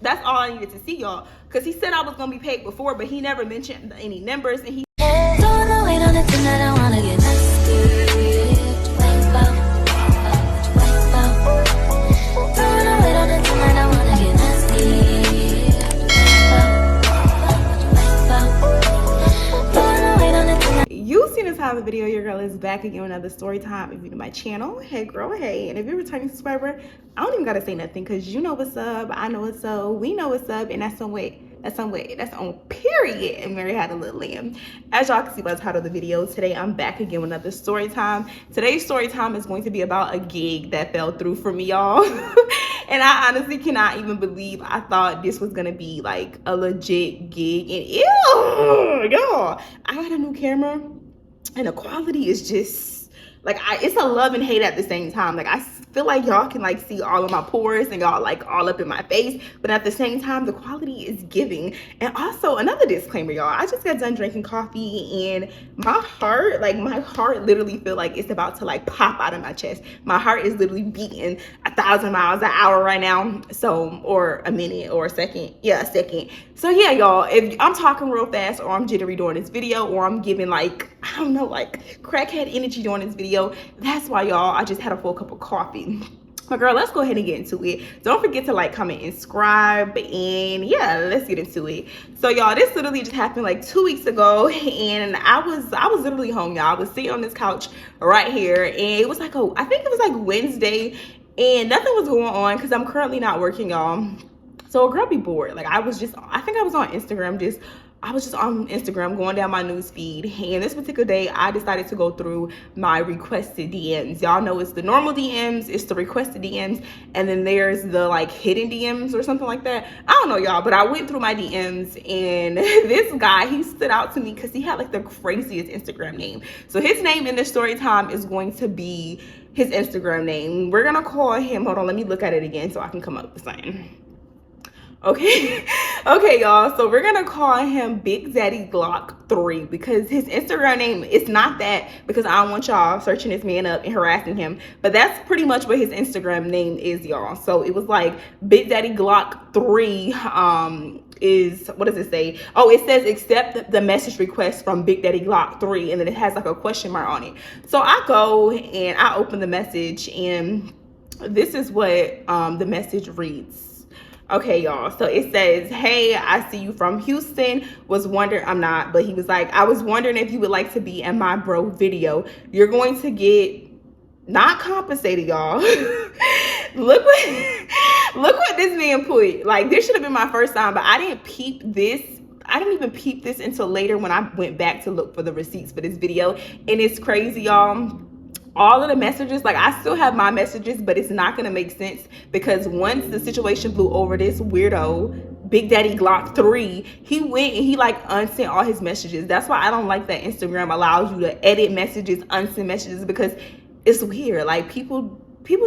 That's all I needed to see, y'all, because he said I was gonna be paid before, but he never mentioned any numbers. And he don't wait on the thing that I wanna get nasty. You seen this type of video, your girl is back again with another story time. If you're to my channel, hey girl, hey. And if you're a returning subscriber, I don't even gotta say nothing, because you know what's up, I know what's up, we know what's up, and that's on way. That's on period. And Mary had a little lamb. As y'all can see by the title of the video, today I'm back again with another story time. Today's story time is going to be about a gig that fell through for me, y'all. And I honestly cannot even believe I thought this was gonna be like a legit gig. And ew, y'all, I got a new camera and the quality is just like, it's a love and hate at the same time. Like, I feel like y'all can like see all of my pores and y'all like all up in my face, but at the same time the quality is giving. And also another disclaimer, y'all, I just got done drinking coffee and my heart literally feel like it's about to like pop out of my chest. My heart is literally beating 1,000 miles an hour right now, so, or a minute or a second. Yeah, a second. So yeah, y'all, if I'm talking real fast or I'm jittery during this video or I'm giving like, I don't know, like crackhead energy during this video, that's why, y'all. I just had a full cup of coffee. But girl, let's go ahead and get into it. Don't forget to like, comment, and subscribe, and yeah, let's get into it. So y'all, this literally just happened like 2 weeks ago, and I was literally home, y'all. I was sitting on this couch right here, and it was like I think it was like Wednesday, and nothing was going on because I'm currently not working, y'all. So a girl be bored. Like, I think I was on Instagram, I was just on Instagram going down my news feed, and this particular day I decided to go through my requested DMs. Y'all know it's the normal DMs, it's the requested DMs, and then there's the like hidden DMs or something like that. I don't know, y'all, but I went through my DMs, and this guy, he stood out to me because he had like the craziest Instagram name. So his name in this story time is going to be his Instagram name. We're gonna call him, hold on, let me look at it again so I can come up with something. Okay, y'all, so we're gonna call him Big Daddy Glock 3 because his Instagram name is not that, because I don't want y'all searching this man up and harassing him, but that's pretty much what his Instagram name is, y'all. So it was like Big Daddy Glock 3 is, what does it say? Oh, it says accept the message request from Big Daddy Glock 3, and then it has like a question mark on it. So I go and I open the message, and this is what the message reads. Okay, y'all, so it says, hey, I see you from Houston, was wondering, I'm not, but he was like, I was wondering if you would like to be in my bro video. You're going to get not compensated, y'all. look what this man put. Like, this should have been my first time, but I didn't peep this. I didn't even peep this until later when I went back to look for the receipts for this video. And it's crazy, y'all. All of the messages, like, I still have my messages, but it's not gonna make sense because once the situation blew over, this weirdo Big Daddy Glock 3, he went and he like unsent all his messages. That's why I don't like that Instagram allows you to edit messages, unsend messages, because it's weird. Like, people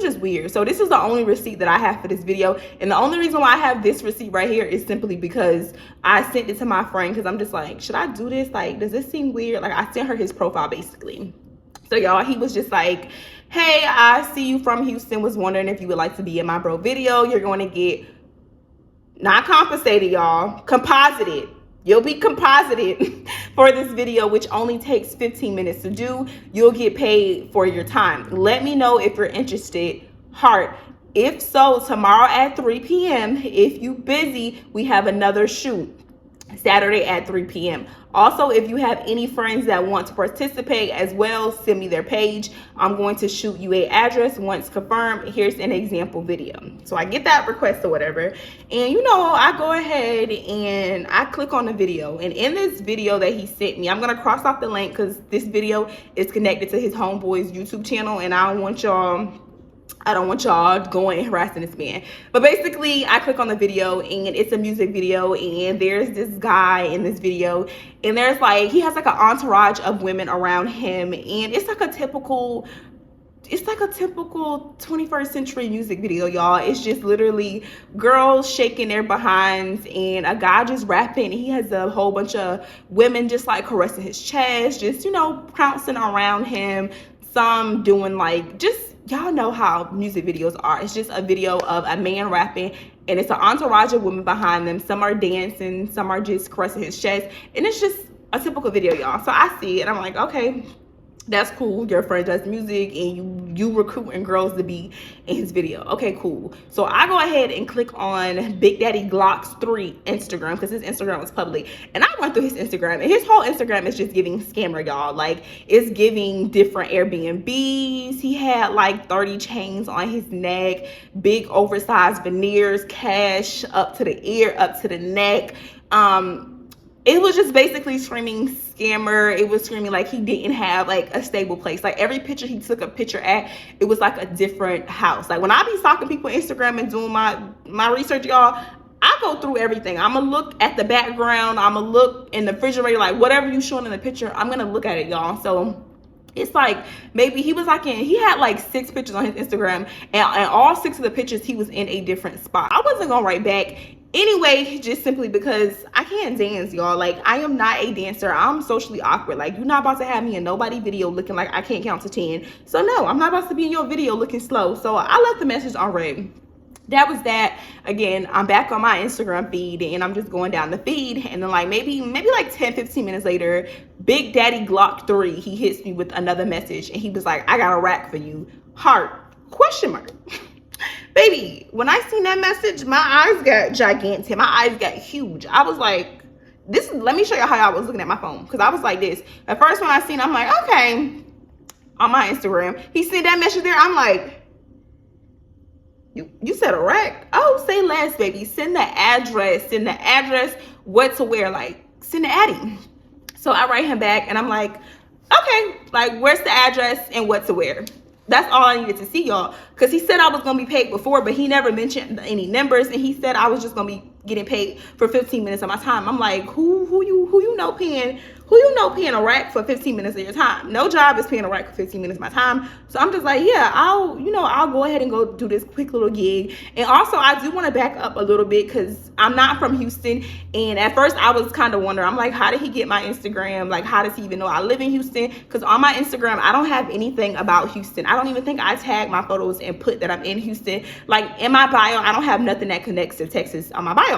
just weird. So this is the only receipt that I have for this video, and the only reason why I have this receipt right here is simply because I sent it to my friend, because I'm just like, should I do this? Like, does this seem weird? Like, I sent her his profile basically. So y'all, he was just like, hey, I see you from Houston, was wondering if you would like to be in my bro video. You're going to get not compensated, y'all, composited. You'll be composited for this video, which only takes 15 minutes to do. You'll get paid for your time. Let me know if you're interested. Heart. If so, tomorrow at 3 p.m. If you busy, we have another shoot Saturday at 3 p.m. Also, if you have any friends that want to participate as well, send me their page. I'm going to shoot you an address once confirmed. Here's an example video. So I get that request or whatever, and you know, I go ahead and I click on the video, and in this video that he sent me, I'm gonna cross off the link because this video is connected to his homeboy's YouTube channel, and I don't want y'all going and harassing this man. But basically, I click on the video, and it's a music video, and there's this guy in this video, and there's like, he has like an entourage of women around him, and it's like a typical 21st century music video, y'all. It's just literally girls shaking their behinds and a guy just rapping, and he has a whole bunch of women just like caressing his chest, just, you know, pouncing around him, some doing like, just, y'all know how music videos are. It's just a video of a man rapping and it's an entourage of women behind them. Some are dancing, some are just caressing his chest, and it's just a typical video, y'all. So I see it, I'm like, okay, that's cool. Your friend does music and you recruiting girls to be in his video. Okay, cool. So I go ahead and click on Big Daddy Glock's 3 Instagram, because his Instagram was public, and I went through his Instagram, and his whole Instagram is just giving scammer, y'all. Like, it's giving different Airbnbs. He had like 30 chains on his neck, big oversized veneers, cash up to the ear, up to the neck. It was just basically screaming scammer. It was screaming like he didn't have like a stable place. Like, every picture he took a picture at, it was like a different house. Like, when I be stalking people on Instagram and doing my research, y'all, I go through everything. I'm gonna look at the background, I'm gonna look in the refrigerator, like whatever you showing in the picture, I'm gonna look at it, y'all. So it's like, maybe he was like he had like 6 pictures on his Instagram, and all 6 of the pictures he was in a different spot. I wasn't gonna write back anyway, just simply because I can't dance, y'all. Like, I am not a dancer. I'm socially awkward. Like, you're not about to have me in nobody video looking like I can't count to 10. So no, I'm not about to be in your video looking slow. So I left the message unread. That was that. Again, I'm back on my Instagram feed, and I'm just going down the feed, and then like maybe like 10-15 minutes later, Big Daddy Glock 3, he hits me with another message, and he was like, I got a rack for you, heart, question mark. Baby, when I seen that message, my eyes got gigantic, my eyes got huge. I was like, let me show you how I was looking at my phone, because I was like this. At first, when I seen it, I'm like, okay, on my Instagram, he sent that message there, I'm like, you said a rack? Oh, say less, baby. Send the address, what to wear, like, send the addy. So I write him back, and I'm like, okay, like, where's the address and what to wear? That's all I needed to see, y'all, because he said I was gonna be paid before, but he never mentioned any numbers, and he said I was just gonna be getting paid for 15 minutes of my time. I'm like, who you know paying a rack for 15 minutes of your time? No job is paying a rack for 15 minutes of my time. So I'm just like, yeah, I'll go ahead and go do this quick little gig. And also, I do want to back up a little bit, because I'm not from Houston, and at first I was kind of wondering, I'm like, how did he get my Instagram? Like, how does he even know I live in Houston? Because on my Instagram, I don't have anything about Houston. I don't even think I tag my photos and put that I'm in Houston. Like, in my bio, I don't have nothing that connects to Texas on my bio.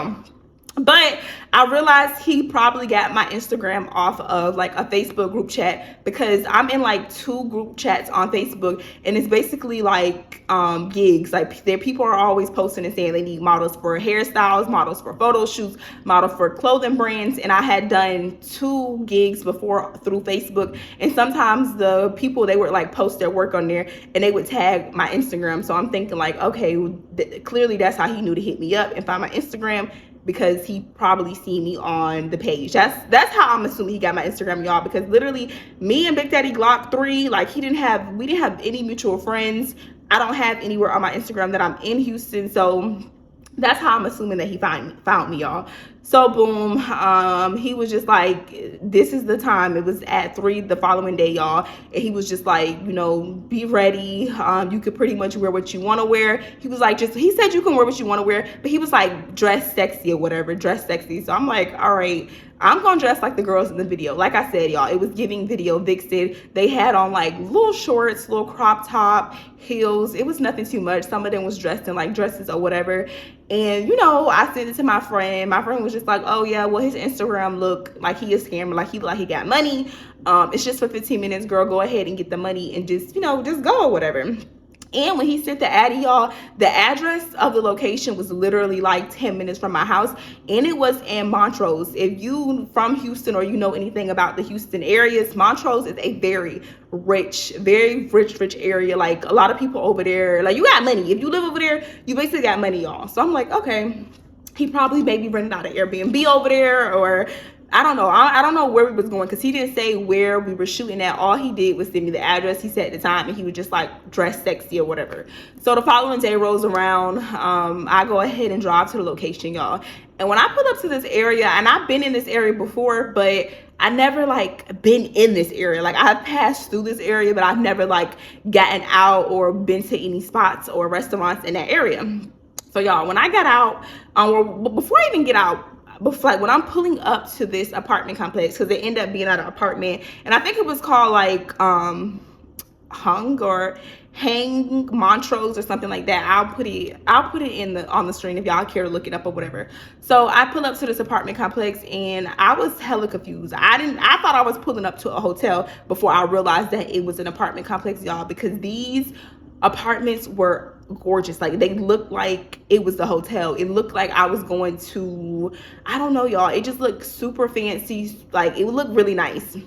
But I realized he probably got my Instagram off of like a Facebook group chat, because I'm in like 2 group chats on Facebook, and it's basically like gigs. Like, there people are always posting and saying they need models for hairstyles, models for photo shoots, models for clothing brands. And I had done 2 gigs before through Facebook, and sometimes the people, they would like post their work on there and they would tag my Instagram. So I'm thinking like, okay, clearly that's how he knew to hit me up and find my Instagram, because he probably seen me on the page. That's how I'm assuming he got my Instagram, y'all, because literally me and Big Daddy Glock 3, like, we didn't have any mutual friends. I don't have anywhere on my Instagram that I'm in Houston. So that's how I'm assuming that he found me, y'all. So boom, he was just like, this is the time. It was at 3 the following day, y'all, and he was just like, be ready. You could pretty much wear what you want to wear. He was like, he said you can wear what you want to wear, but he was like, dress sexy or whatever, dress sexy. So I'm like, all right, I'm gonna dress like the girls in the video. Like I said, y'all, it was giving video vixen. They had on like little shorts, little crop top, heels. It was nothing too much. Some of them was dressed in like dresses or whatever. And I sent it to my friend. My friend was just like, oh yeah, well, his Instagram look like he a scammer, like he got money. It's just for 15 minutes, girl, go ahead and get the money and just just go or whatever. And when he sent the addy, y'all, the address of the location was literally like 10 minutes from my house, and it was in Montrose. If you from Houston or you know anything about the Houston areas, Montrose is a very rich area. Like, a lot of people over there, like, you got money. If you live over there, you basically got money, y'all. So I'm like, okay, he probably maybe rented out an Airbnb over there, or I don't know. I don't know where we was going, because he didn't say where we were shooting at. All he did was send me the address he said at the time, and he was just like, dress sexy or whatever. So the following day rolls around. I go ahead and drive to the location, y'all. And when I pull up to this area, and I've been in this area before, but I never like been in this area. Like, I've passed through this area, but I've never like gotten out or been to any spots or restaurants in that area. So y'all, when I got out, before I even get out, like when I'm pulling up to this apartment complex, because it ended up being at an apartment, and I think it was called like hung or hang Montrose or something like that. I'll put it in the on the screen if y'all care to look it up or whatever. So I pull up to this apartment complex and I was hella confused. I thought I was pulling up to a hotel before I realized that it was an apartment complex, y'all, because these apartments were gorgeous. Like, they looked like it was the hotel. It looked like I was going to, I don't know, y'all, it just looked super fancy. Like, it would look really nice.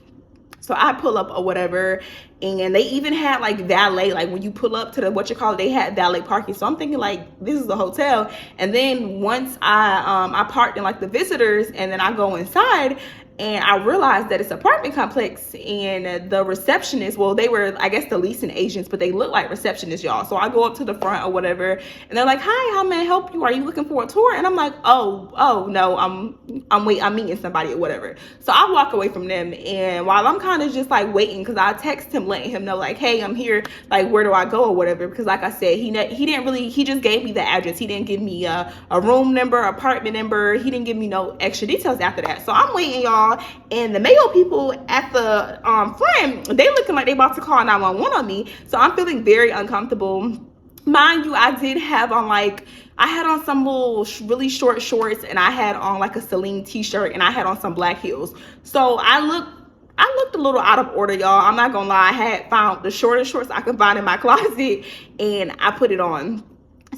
So I pull up or whatever, and they even had like valet, like when you pull up to the they had valet parking. So I'm thinking like this is the hotel. And then once I parked in like the visitors, and then I go inside and I realized that it's an apartment complex, and the receptionist, well, they were, I guess, the leasing agents, but they look like receptionists, y'all. So I go up to the front or whatever, and they're like, "Hi, how may I help you? Are you looking for a tour?" And I'm like, oh no, I'm meeting somebody or whatever. So I walk away from them, and while I'm kind of just like waiting, because I text him letting him know like, "Hey, I'm here, like, where do I go?" or whatever, because like I said, he didn't really, he just gave me the address. He didn't give me a room number, apartment number. He didn't give me no extra details after that. So I'm waiting, y'all, and the Mayo people at the front, they looking like they about to call 911 on me. So I'm feeling very uncomfortable. Mind you, I did have on like, I had on some little really short shorts, and I had on like a Celine t-shirt, and I had on some black heels. So I looked a little out of order, y'all. I'm not gonna lie. I had found the shortest shorts I could find in my closet, and I put it on.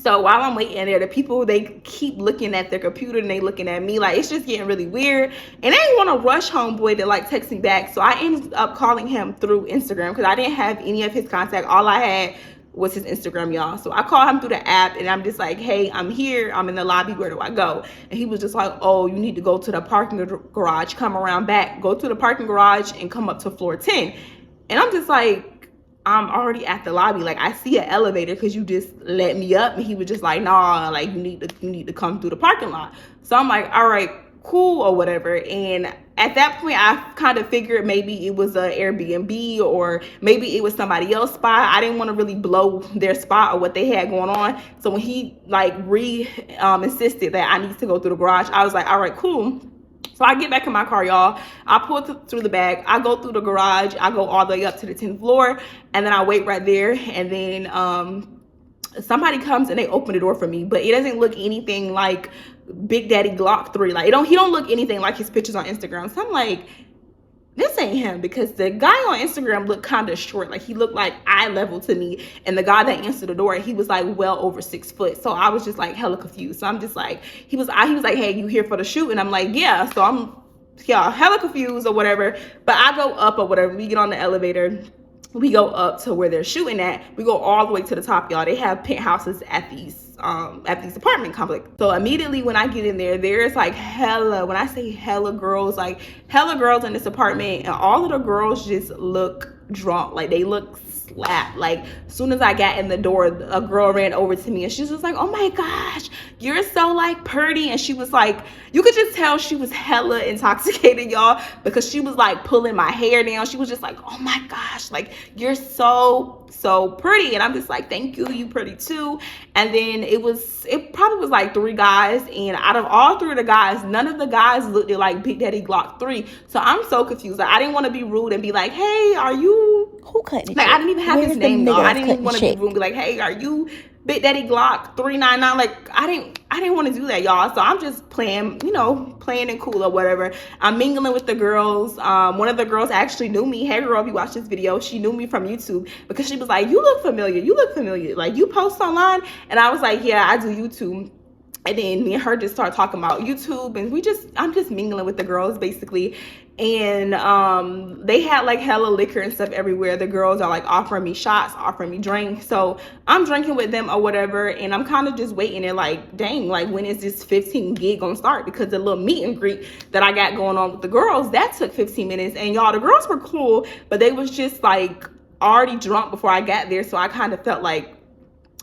So while I'm waiting there, the people, they keep looking at their computer, and they looking at me. Like, it's just getting really weird. And I didn't want to rush homeboy to like text me back. So I ended up calling him through Instagram, because I didn't have any of his contact. All I had was his Instagram, y'all. So I called him through the app, and I'm just like, "Hey, I'm here. I'm in the lobby. Where do I go?" And he was just like, "Oh, you need to go to the parking garage. Come around back. Go to the parking garage and come up to floor 10. And I'm just like, I'm already at the lobby. Like, I see an elevator because you just let me up. And he was just like, "Nah, like, you need to come through the parking lot." So I'm like, "All right, cool," or whatever. And at that point, I kind of figured maybe it was a Airbnb, or maybe it was somebody else's spot. I didn't want to really blow their spot or what they had going on. So when he like insisted that I need to go through the garage, I was like, "All right, cool." So I get back in my car, y'all. I pull through the back. I go through the garage. I go all the way up to the 10th floor, and then I wait right there. And then somebody comes and they open the door for me, but it doesn't look anything like Big Daddy Glock 3. Like, he don't look anything like his pictures on Instagram. So I'm like, this ain't him, because the guy on Instagram looked kind of short. Like, he looked like eye level to me, and the guy that answered the door, he was like well over 6 foot. So I was just like hella confused. So I'm just like, he was like, "Hey, you here for the shoot?" And I'm like, "Yeah." So I'm hella confused or whatever. But I go up or whatever. We get on the elevator. We go up to where they're shooting at. We go all the way to the top, y'all. They have penthouses at these apartment complex. So immediately when I get in there, there's like hella, when I say hella girls, like hella girls in this apartment, and all of the girls just look drunk. Like, they look slapped. Like, as soon as I got in the door, a girl ran over to me, and she was just like, "Oh my gosh, you're so like pretty." And she was like, you could just tell she was hella intoxicated, y'all, because she was like pulling my hair down. She was just like, "Oh my gosh, like, you're so pretty." And I'm just like, "Thank you, you pretty too." And then it probably was like 3 guys, and out of all 3 of the guys, none of the guys looked like Big Daddy Glock 3. So I'm so confused. Like, I didn't want to be rude and be like, "Hey, are you..." Who cut the Like, check? I didn't even have his name, though. I didn't even want to be rude and be like, "Hey, are you Big Daddy Glock 399?" Like, I didn't want to do that, y'all. So I'm just playing it cool or whatever. I'm mingling with the girls. One of the girls actually knew me. Hey, girl, if you watch this video, she knew me from YouTube, because she was like, "You look familiar. You look familiar. Like, you post online?" And I was like, "Yeah, I do YouTube." And then me and her just start talking about YouTube, and I'm just mingling with the girls basically. And they had like hella liquor and stuff everywhere. The girls are like offering me shots, offering me drinks. So I'm drinking with them or whatever, and I'm kind of just waiting and like, dang, like, when is this 15 gig gonna start? Because the little meet and greet that I got going on with the girls, that took 15 minutes. And y'all, the girls were cool, but they was just like already drunk before I got there. So I kind of felt like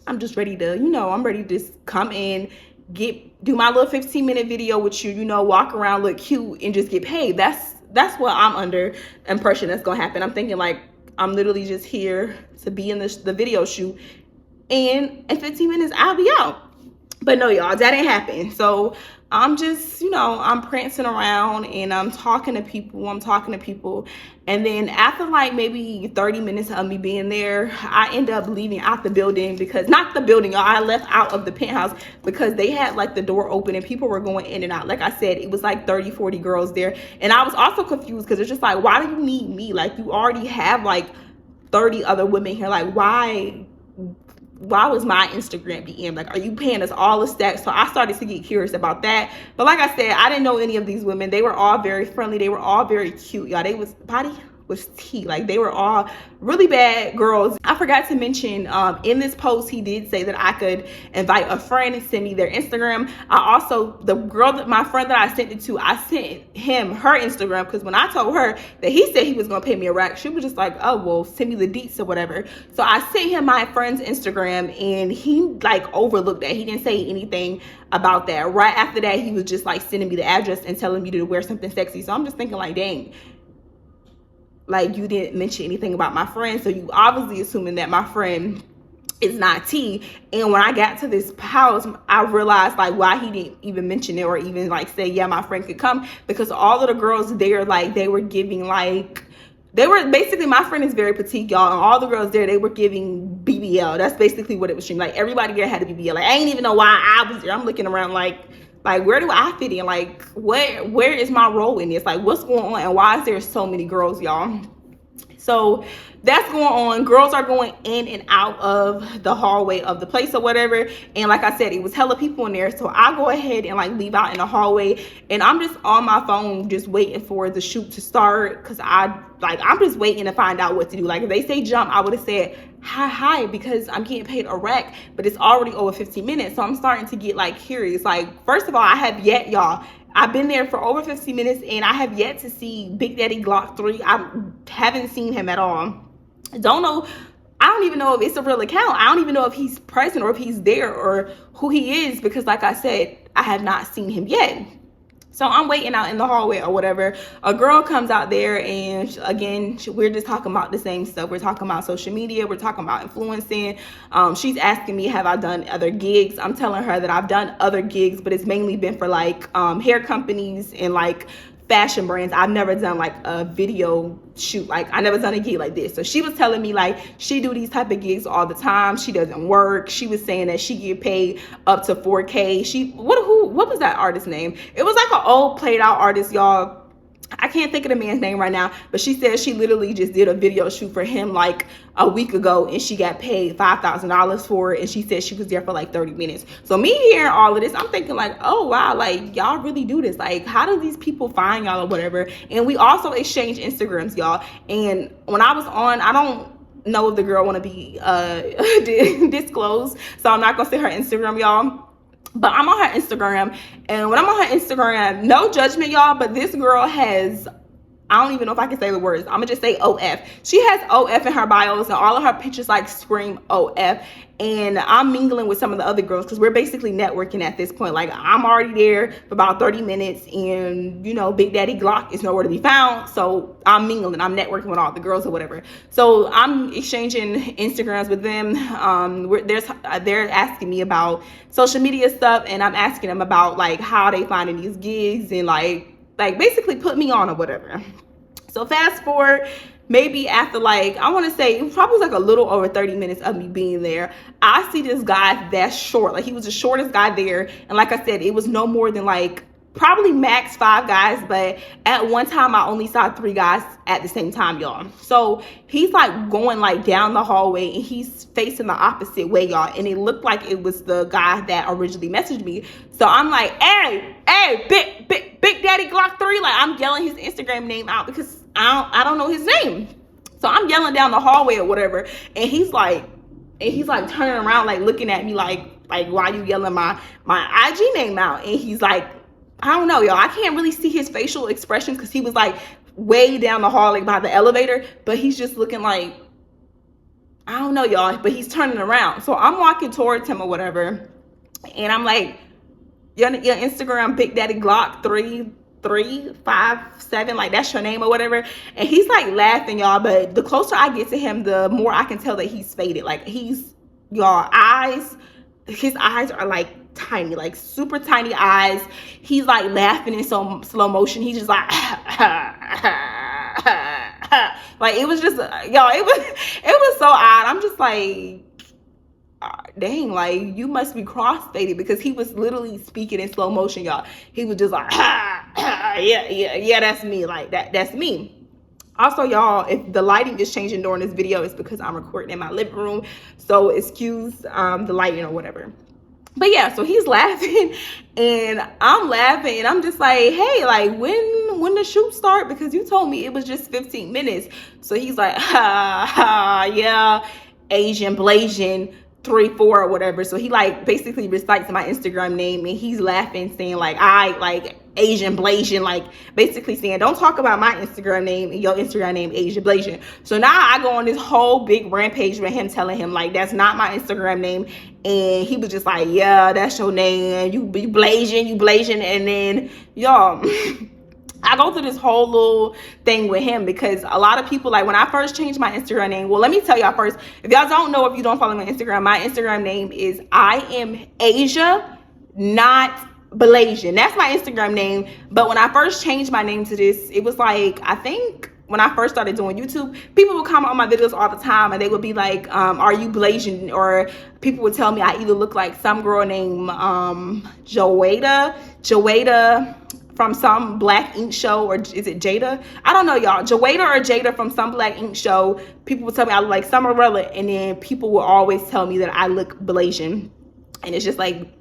I'm just ready to, I'm ready to just come in, do my little 15-minute video with you, walk around, look cute, and just get paid. That's what I'm under impression that's gonna happen. I'm thinking like, I'm literally just here to be in the video shoot, and in 15 minutes I'll be out. But no, y'all, that didn't happen. So I'm just, I'm prancing around and I'm talking to people. And then after like maybe 30 minutes of me being there, I end up leaving out the building because, not the building, y'all, I left out of the penthouse because they had like the door open and people were going in and out. Like I said, it was like 30, 40 girls there. And I was also confused because it's just like, why do you need me? Like, you already have like 30 other women here. Like, why was my Instagram DM? Like, are you paying us all the stacks? So I started to get curious about that. But like I said, I didn't know any of these women. They were all very friendly. They were all very cute, y'all. Body was tea. Like, they were all really bad girls. I forgot to mention, in this post, he did say that I could invite a friend and send me their Instagram. My friend that I sent it to, I sent him her Instagram, because when I told her that he said he was gonna pay me a rack, she was just like, oh, well, send me the deets or whatever. So I sent him my friend's Instagram and he like overlooked that. He didn't say anything about that. Right after that, he was just like sending me the address and telling me to wear something sexy. So I'm just thinking like, dang, like, you didn't mention anything about my friend, so you obviously assuming that my friend is not T. And when I got to this house, I realized like why he didn't even mention it or even like say, yeah, my friend could come, because all of the girls there, like, they were giving like, they were basically, my friend is very petite, y'all, and all the girls there, they were giving BBL. That's basically what it was streamed. Like, everybody there had a BBL. Like, I ain't even know why I was there. I'm looking around like where do I fit in? Like, where is my role in this? Like, what's going on? And why is there so many girls, y'all? So that's going on. Girls are going in and out of the hallway of the place or whatever. And like I said, it was hella people in there. So I go ahead and like leave out in the hallway. And I'm just on my phone just waiting for the shoot to start. Because I'm just waiting to find out what to do. Like, if they say jump, I would have said hi, because I'm getting paid a rack. But it's already over 15 minutes. So I'm starting to get like curious. Like, first of all, I have yet, y'all, I've been there for over 15 minutes and I have yet to see Big Daddy Glock 3. I haven't seen him at all. I don't even know if it's a real account. I don't even know if he's present or if he's there or who he is, because like I said, I have not seen him yet. So I'm waiting out in the hallway or whatever. A girl comes out there and again, we're just talking about the same stuff. We're talking about social media. We're talking about influencing. She's asking me, have I done other gigs? I'm telling her that I've done other gigs, but it's mainly been for like hair companies and like fashion brands. I've never done like a video shoot. Like, I never done a gig like this. So she was telling me like she do these type of gigs all the time. She doesn't work. She was saying that she get paid up to 4K. What was that artist's name? It was like an old played out artist, y'all. I can't think of the man's name right now, but she said she literally just did a video shoot for him like a week ago and she got paid $5,000 for it, and she said she was there for like 30 minutes. So me hearing all of this, I'm thinking like, oh wow, like, y'all really do this. Like, how do these people find y'all or whatever? And we also exchange Instagrams, y'all. And when I was on, I don't know if the girl want to be disclosed, so I'm not gonna say her Instagram, y'all. But I'm on her Instagram, and when I'm on her Instagram, no judgment, y'all, but this girl has, I don't even know if I can say the words. I'm gonna just say OF. She has OF in her bios, and all of her pictures like scream OF. And I'm mingling with some of the other girls because we're basically networking at this point. Like, I'm already there for about 30 minutes, and you know, Big Daddy Glock is nowhere to be found. So I'm mingling, I'm networking with all the girls or whatever. So I'm exchanging Instagrams with them. They're asking me about social media stuff, and I'm asking them about like how they finding these gigs and like basically put me on or whatever. So fast forward, maybe after like, I want to say it probably was like a little over 30 minutes of me being there, I see this guy that's short. Like, he was the shortest guy there. And like I said, it was no more than like probably max 5 guys, but at one time I only saw 3 guys at the same time, y'all. So he's like going like down the hallway and he's facing the opposite way, y'all, and it looked like it was the guy that originally messaged me. So I'm like, hey, Big Daddy Glock 3, like, I'm yelling his Instagram name out because I don't know his name. So I'm yelling down the hallway or whatever, and he's like turning around, like looking at me like why you yelling my IG name out? And he's like, I don't know, y'all, I can't really see his facial expressions because he was like way down the hall, like by the elevator, but he's just looking like, I don't know, y'all, but he's turning around. So I'm walking towards him or whatever, and I'm like, your Instagram, Big Daddy Glock 3357, like, that's your name or whatever. And he's like laughing, y'all, but the closer I get to him, the more I can tell that he's faded. Like, his eyes are like tiny, like super tiny eyes. He's like laughing in some slow motion. He's just like like it was just y'all, it was so odd. I'm just like, dang, like you must be crossfaded, because he was literally speaking in slow motion, y'all. He was just like yeah, that's me, like that's me. Also, y'all, if the lighting is changing during this video, it's because I'm recording in my living room, so excuse the lighting or whatever. But yeah, so he's laughing and I'm laughing, and I'm just like, hey, like when the shoot start, because you told me it was just 15 minutes. So he's like, yeah, Asian Blasian 3-4 or whatever. So he like basically recites my Instagram name, and he's laughing, saying like, I like Asian Blasian, like basically saying, don't talk about my Instagram name and your Instagram name Asian Blasian. So now I go on this whole big rampage with him, telling him like that's not my Instagram name. And he was just like, yeah, that's your name, you Blasian. And then y'all, I go through this whole little thing with him, because a lot of people, like when I first changed my Instagram name, well, let me tell y'all first, if y'all don't know, if you don't follow my Instagram name is I am Asia, not Blasian. That's my Instagram name. But when I first changed my name to this, it was like, I think when I first started doing YouTube, people would comment on my videos all the time, and they would be like, are you Blasian? Or people would tell me I either look like some girl named Joada from some Black Ink show, or is it Jada? I don't know, y'all. Joada or Jada from some Black Ink show. People would tell me I look like Summerella, and then people will always tell me that I look Blasian. And it's just like,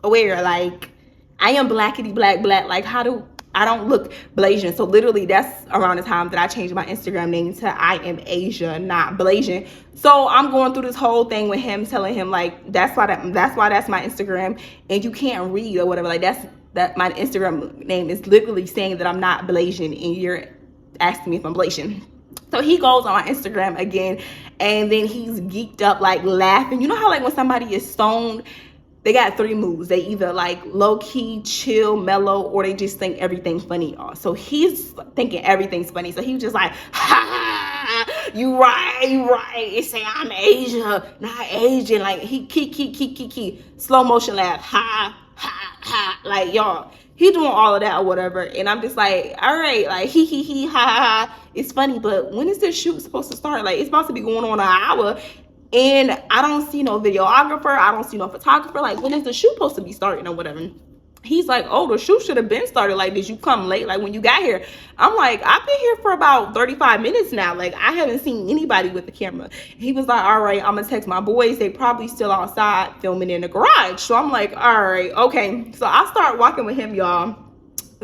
aware, like I am blackity black, like I don't look Blasian. So literally that's around the time that I changed my Instagram name to I am Asia, not Blasian. So I'm going through this whole thing with him, telling him like that's why that's my Instagram, and you can't read or whatever. Like that my Instagram name is literally saying that I'm not Blasian, and you're asking me if I'm Blasian. So he goes on my Instagram again, and then he's geeked up, like laughing. You know how like when somebody is stoned, they got 3 moves. They either like low-key, chill, mellow, or they just think everything's funny, y'all. So he's thinking everything's funny. So he was just like, ha, you right. It's saying I'm Asia, not Asian. Like he key. Slow motion laugh, ha. Like y'all, he doing all of that or whatever. And I'm just like, all right, like he, ha. It's funny, but when is this shoot supposed to start? Like it's supposed to be going on an hour. And I don't see no videographer, I don't see no photographer. Like when is the shoot supposed to be starting or whatever? He's like, oh, the shoot should have been started. Like, did you come late, like when you got here? I'm like, I've been here for about 35 minutes now. Like I haven't seen anybody with the camera. He was like, all right, I'm gonna text my boys, they probably still outside filming in the garage. So I'm like, all right, okay. So I start walking with him, y'all.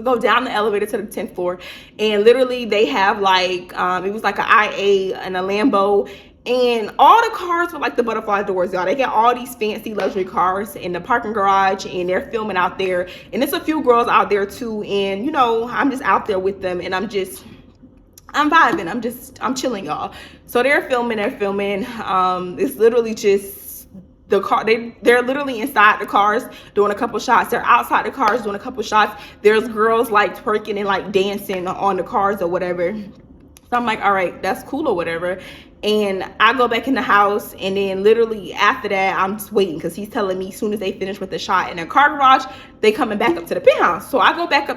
Go down the elevator to the 10th floor, and literally they have like it was like an IA and a Lambo, and all the cars were like the butterfly doors, y'all. They got all these fancy luxury cars in the parking garage, and they're filming out there. And there's a few girls out there too, and you know, I'm just out there with them, and I'm vibing, I'm chilling, y'all. So they're filming. It's literally just the car, they're literally inside the cars doing a couple shots. They're outside the cars doing a couple shots. There's girls like twerking and like dancing on the cars or whatever. So I'm like, all right, that's cool or whatever. And I go back in the house, and then literally after that, I'm just waiting, because he's telling me as soon as they finish with the shot in their car garage, they coming back up to the penthouse. So I go back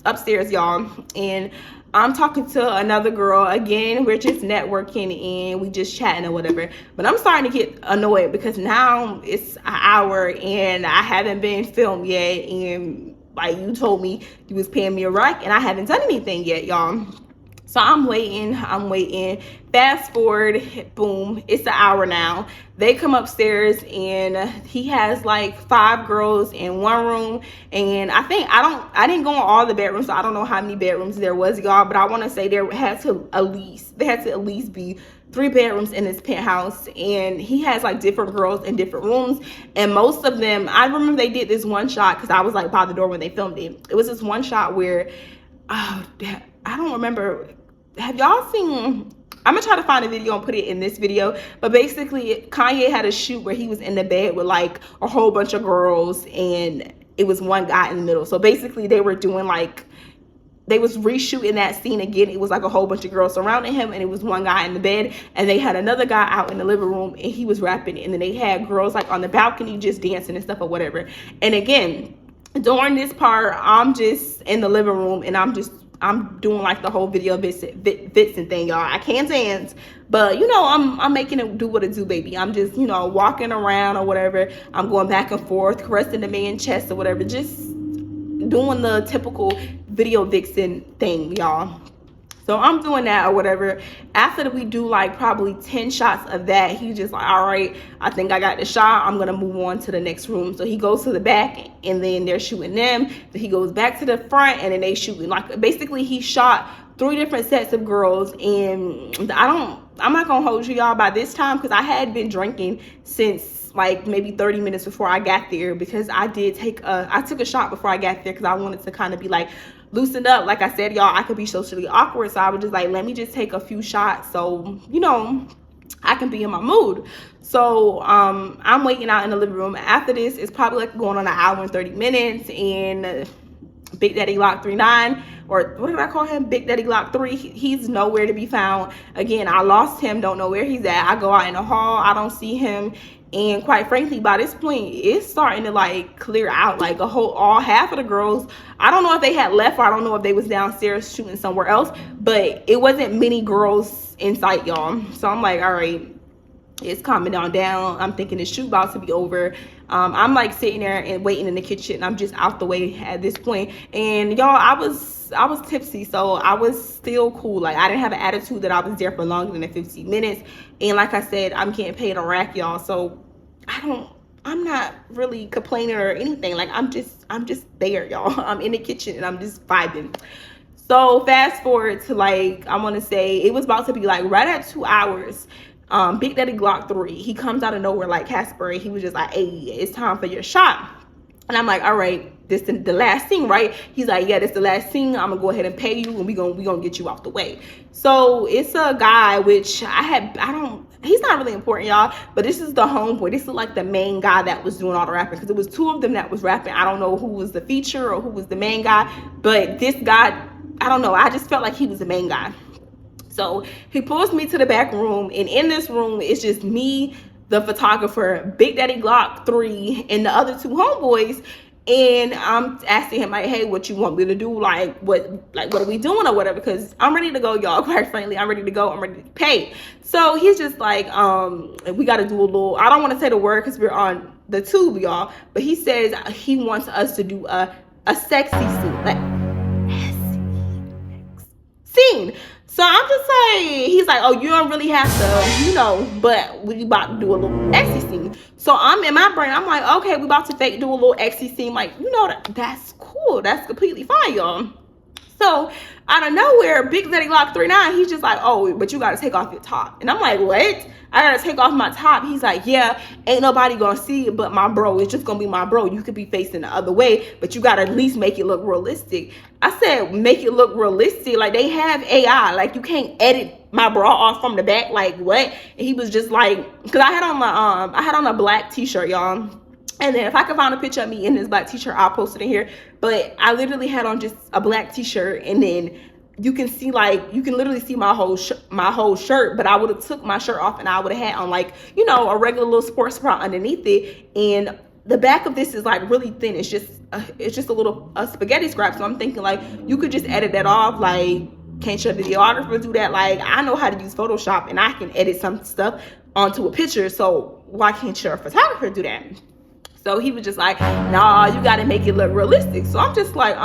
upstairs, y'all, and I'm talking to another girl. Again, we're just networking and we just chatting or whatever. But I'm starting to get annoyed, because now it's an hour and I haven't been filmed yet. And like you told me you was paying me a rack, and I haven't done anything yet, y'all. So I'm waiting. Fast forward, boom, it's an hour now. They come upstairs, and he has like 5 girls in one room. And I didn't go in all the bedrooms, so I don't know how many bedrooms there was, y'all, but I want to say there had to at least be 3 bedrooms in this penthouse. And he has like different girls in different rooms, and most of them, I remember they did this one shot, because I was like by the door when they filmed it. It was this one shot where I don't remember. Have y'all seen, I'm gonna try to find a video and put it in this video, but basically Kanye had a shoot where he was in the bed with like a whole bunch of girls, and it was one guy in the middle. So basically they were doing like they was reshooting that scene again. It was like a whole bunch of girls surrounding him, and it was one guy in the bed, and they had another guy out in the living room, and he was rapping, and then they had girls like on the balcony just dancing and stuff or whatever. And again, during this part, I'm just in the living room, and I'm doing like the whole video Vixen thing, y'all. I can't dance, but you know, I'm making it do what it do, baby. I'm just, you know, walking around or whatever. I'm going back and forth, caressing the man's chest or whatever, just doing the typical video Vixen thing, y'all. So I'm doing that or whatever. After we do like probably 10 shots of that, he's just like, all right, I think I got the shot. I'm going to move on to the next room. So he goes to the back, and then they're shooting them. Then he goes back to the front, and then they shooting. Like, basically, he shot 3 different sets of girls. And I'm not going to hold you, y'all, by this time, because I had been drinking since like maybe 30 minutes before I got there, because I took a shot before I got there, because I wanted to kind of be like loosened up. Like I said, y'all, I could be socially awkward, so I was just like, let me just take a few shots so, you know, I can be in my mood. So I'm waiting out in the living room. After this, it's probably like going on an hour and 30 minutes, and Big Daddy Glock 39, or what did I call him? Big Daddy Glock 3. He's nowhere to be found. Again, I lost him, don't know where he's at. I go out in the hall, I don't see him. And quite frankly, by this point, it's starting to like clear out. Like all half of the girls, I don't know if they had left, or I don't know if they was downstairs shooting somewhere else, but it wasn't many girls in sight, y'all. So I'm like, all right, it's calming down. I'm thinking the shoot about to be over. I'm like sitting there and waiting in the kitchen. I'm just out the way at this point. And y'all, I was tipsy, so I was still cool. Like, I didn't have an attitude that I was there for longer than the 15 minutes. And like I said, I'm getting paid on rack, y'all. So I'm not really complaining or anything. Like, I'm just there, y'all. I'm in the kitchen and I'm just vibing. So fast forward to like, I want to say it was about to be like right at 2 hours. Big Daddy Glock 3, he comes out of nowhere like Casper, and he was just like, hey, it's time for your shot. And I'm like, all right, this is the last scene, right? He's like, yeah, this is the last scene. I'm gonna go ahead and pay you, and we gonna get you off the way. So it's a guy, which he's not really important, y'all, but this is the homeboy. This is like the main guy that was doing all the rapping, because it was 2 of them that was rapping. I don't know who was the feature or who was the main guy, but this guy, I don't know, I just felt like he was the main guy. So he pulls me to the back room, and in this room, it's just me, the photographer, Big Daddy Glock 3, and the other 2 homeboys. And I'm asking him like, hey, what you want me to do? Like what are we doing or whatever? Because I'm ready to go, y'all. Quite frankly, I'm ready to go. I'm ready to pay. So he's just like, we got to do a little, I don't want to say the word because we're on the tube, y'all, but he says he wants us to do a sexy scene, like scene. So I'm just like, he's like, oh, you don't really have to, you know, but we about to do a little exy scene. So I'm in my brain, I'm like, okay, we about to fake do a little exy scene. Like, you know, that's cool. That's completely fine, y'all. So out of nowhere, Big Daddy Glock 39, he's just like, oh, but you got to take off your top. And I'm like, what? I got to take off my top. He's like, yeah, ain't nobody going to see it but my bro. It's just going to be my bro. You could be facing the other way, but you got to at least make it look realistic. I said, make it look realistic. Like, they have AI. Like, you can't edit my bra off from the back. Like, what? And he was just like, because I had on a black t-shirt, y'all. And then if I can find a picture of me in this black t-shirt, I'll post it in here. But I literally had on just a black t-shirt, and then you can see, like, you can literally see my whole shirt. But I would have took my shirt off, and I would have had on, like, you know, a regular little sports bra underneath it. And the back of this is like really thin. It's just a little spaghetti scrap. So I'm thinking like, you could just edit that off. Like, can't your videographer do that? Like, I know how to use Photoshop, and I can edit some stuff onto a picture. So why can't your photographer do that? So he was just like, nah, you got to make it look realistic. So I'm just like,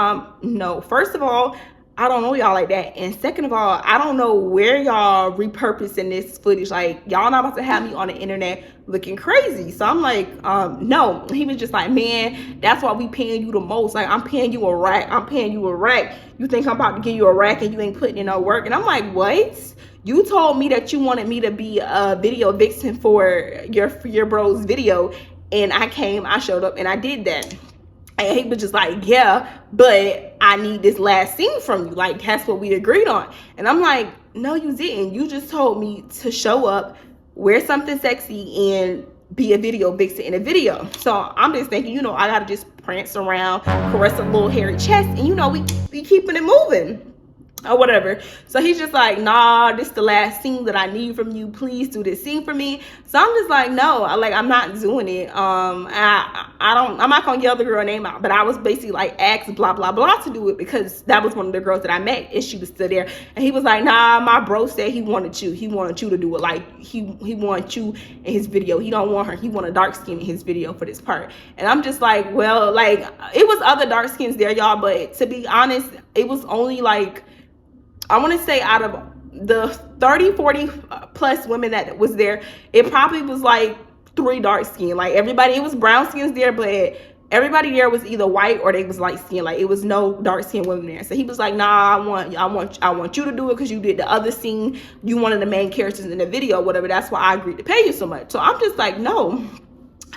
no. First of all, I don't know y'all like that. And second of all, I don't know where y'all repurposing this footage. Like, y'all not about to have me on the internet looking crazy. So I'm like, no. He was just like, man, that's why we paying you the most. Like, I'm paying you a rack. I'm paying you a rack. You think I'm about to give you a rack and you ain't putting in no work? And I'm like, what? You told me that you wanted me to be a video vixen for your bro's video. And I showed up and I did that. And he was just like, yeah, but I need this last scene from you. Like, that's what we agreed on. And I'm like, no, you didn't. You just told me to show up, wear something sexy, and be a video vixen in a video. So I'm just thinking, you know, I gotta just prance around, caress a little hairy chest, and you know, we keeping it moving or whatever. So he's just like, nah, this is the last scene that I need from you. Please do this scene for me. So I'm just like, no, I'm not doing it. I'm not gonna yell the girl name out, but I was basically like asked blah blah blah to do it because that was one of the girls that I met, and she was still there. And he was like, nah, my bro said he wanted you to do it. Like he wanted you in his video. He don't want her. He want a dark skin in his video for this part. And I'm just like, well, like it was other dark skins there, y'all, but to be honest, it was only like, I want to say out of the 30, 40 plus women that was there, it probably was like 3 dark skin. Like everybody, it was brown skins there, but everybody there was either white or they was light skin. Like it was no dark skin women there. So he was like, nah, I want you to do it because you did the other scene. You one of the main characters in the video, whatever. That's why I agreed to pay you so much. So I'm just like, no,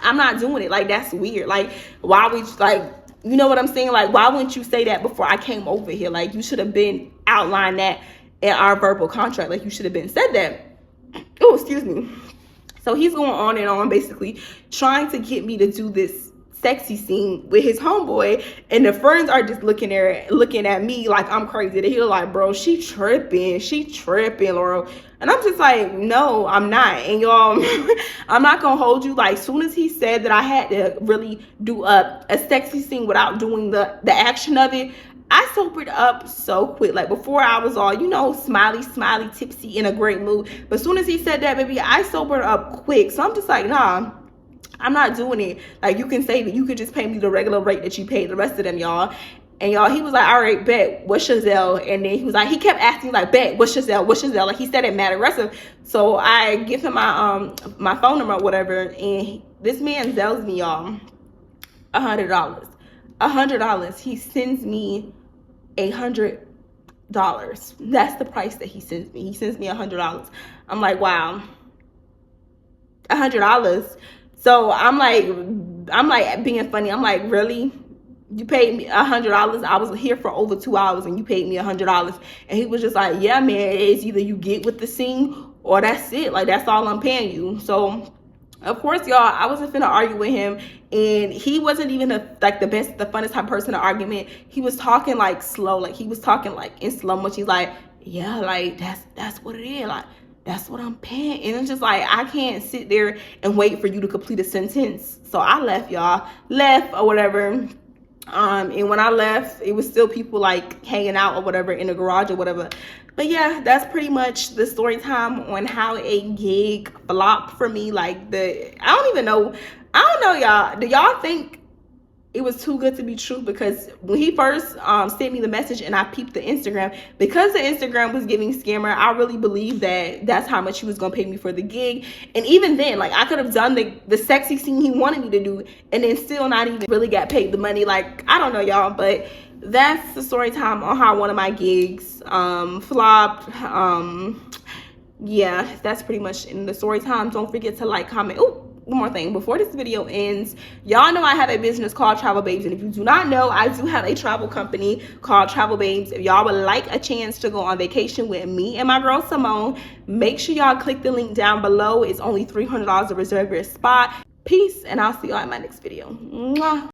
I'm not doing it. Like that's weird. Like why would you, like, you know what I'm saying? Like, why wouldn't you say that before I came over here? Like, you should have been outlined that in our verbal contract. Like, you should have been said that. Oh, excuse me. So he's going on and on, basically trying to get me to do this sexy scene with his homeboy, and the friends are just looking at me like I'm crazy. They're like, bro, she tripping, Laurel. And I'm just like, no, I'm not. And y'all, I'm not gonna hold you. Like, soon as he said that I had to really do a sexy scene without doing the action of it, I sobered up so quick. Like before I was all, you know, smiley, tipsy, in a great mood. But soon as he said that, baby, I sobered up quick. So I'm just like, nah, I'm not doing it. Like, you can say that you could just pay me the regular rate that you paid the rest of them, y'all. And y'all, he was like, all right, bet, what's Chazelle? And then he was like, he kept asking like, bet, what's Chazelle? Like he said it mad aggressive. So I give him my phone number or whatever, and this man zells me, y'all, $100. He sends me $100. That's the price that he sends me. He sends me $100. I'm like, wow, $100. So I'm like being funny. I'm like, really? You paid me $100? I was here for over 2 hours and you paid me $100. And he was just like, yeah, man, it's either you get with the scene or that's it. Like, that's all I'm paying you. So of course, y'all, I wasn't finna argue with him, and he wasn't even the funnest type of person to argument. He was talking like slow, like he was talking like in slow motion. He's like, yeah, like that's what it is, like that's what I'm paying. And it's just like, I can't sit there and wait for you to complete a sentence. So I left, y'all, or whatever. And when I left, it was still people like hanging out or whatever in the garage or whatever. But yeah, that's pretty much the story time on how a gig flopped for me. Like I don't know, y'all. Do y'all think it was too good to be true? Because when he first sent me the message and I peeped the Instagram, because the Instagram was giving scammer, I really believe that that's how much he was gonna pay me for the gig. And even then, like, I could have done the sexy scene he wanted me to do and then still not even really got paid the money. Like, I don't know, y'all, but that's the story time on how one of my gigs flopped. Yeah, that's pretty much in the story time. Don't forget to like, comment. Oh, one more thing before this video ends. Y'all know I have a business called Travel Babes, and if you do not know, I do have a travel company called Travel Babes. If y'all would like a chance to go on vacation with me and my girl Simone, make sure y'all click the link down below. It's only $300 to reserve your spot. Peace, and I'll see y'all in my next video. Mwah.